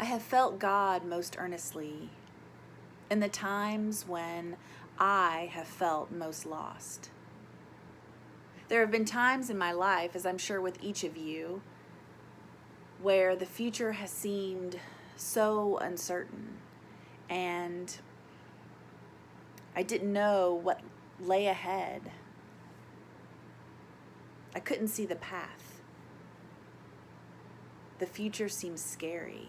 I have felt God most earnestly in the times when I have felt most lost. There have been times in my life, as I'm sure with each of you, where the future has seemed so uncertain and I didn't know what lay ahead. I couldn't see the path. The future seemed scary.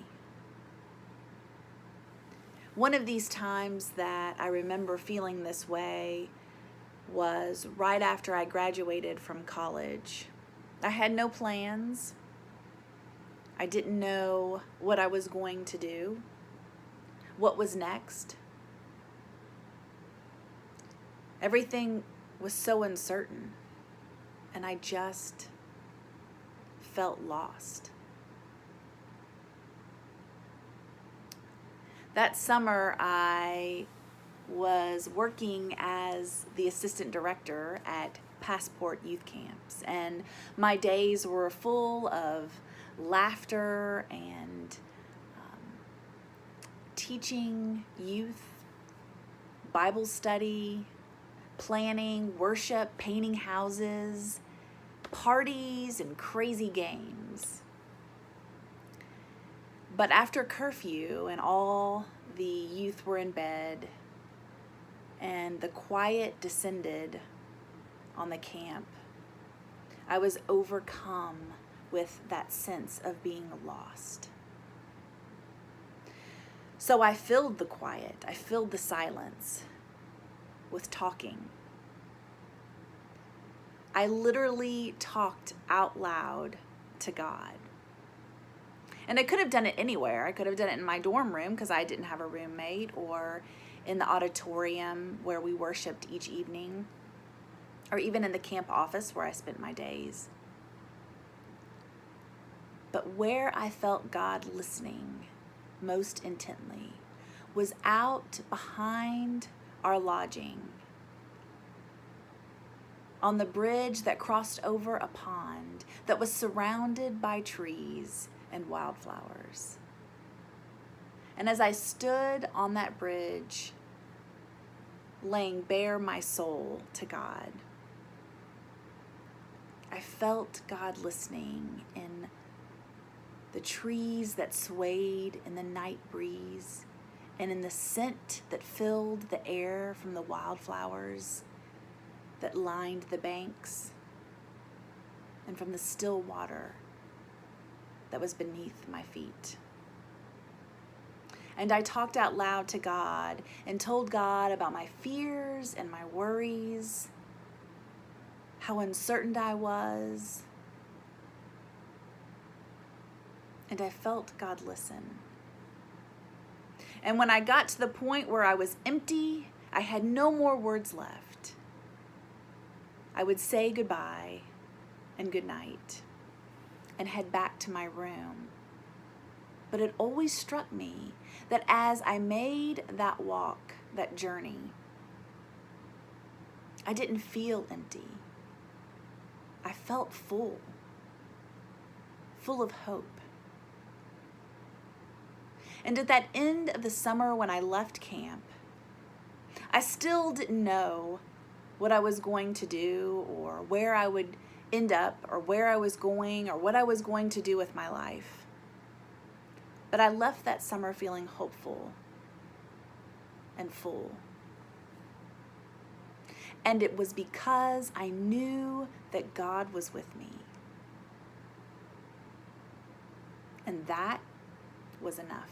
One of these times that I remember feeling this way was right after I graduated from college. I had no plans. I didn't know what I was going to do, what was next. Everything was so uncertain, and I just felt lost. That summer, I was working as the assistant director at Passport Youth Camps, and my days were full of laughter and teaching youth, Bible study, planning, worship, painting houses, parties, and crazy games. But after curfew and all the youth were in bed and the quiet descended on the camp, I was overcome with that sense of being lost. So I filled the quiet, I filled the silence with talking. I literally talked out loud to God. And I could have done it anywhere. I could have done it in my dorm room because I didn't have a roommate, or in the auditorium where we worshiped each evening, or even in the camp office where I spent my days. But where I felt God listening most intently was out behind our lodging, on the bridge that crossed over a pond that was surrounded by trees and wildflowers. And as I stood on that bridge, laying bare my soul to God, I felt God listening in the trees that swayed in the night breeze, and in the scent that filled the air from the wildflowers that lined the banks, and from the still water that was beneath my feet. And I talked out loud to God and told God about my fears and my worries, how uncertain I was. And I felt God listen. And when I got to the point where I was empty, I had no more words left, I would say goodbye and good night and head back to my room. But it always struck me that as I made that walk, that journey, I didn't feel empty. I felt full of hope. And at that end of the summer when I left camp, I still didn't know what I was going to do or where I would end up or where I was going or what I was going to do with my life. But I left that summer feeling hopeful and full. And it was because I knew that God was with me. And that was enough.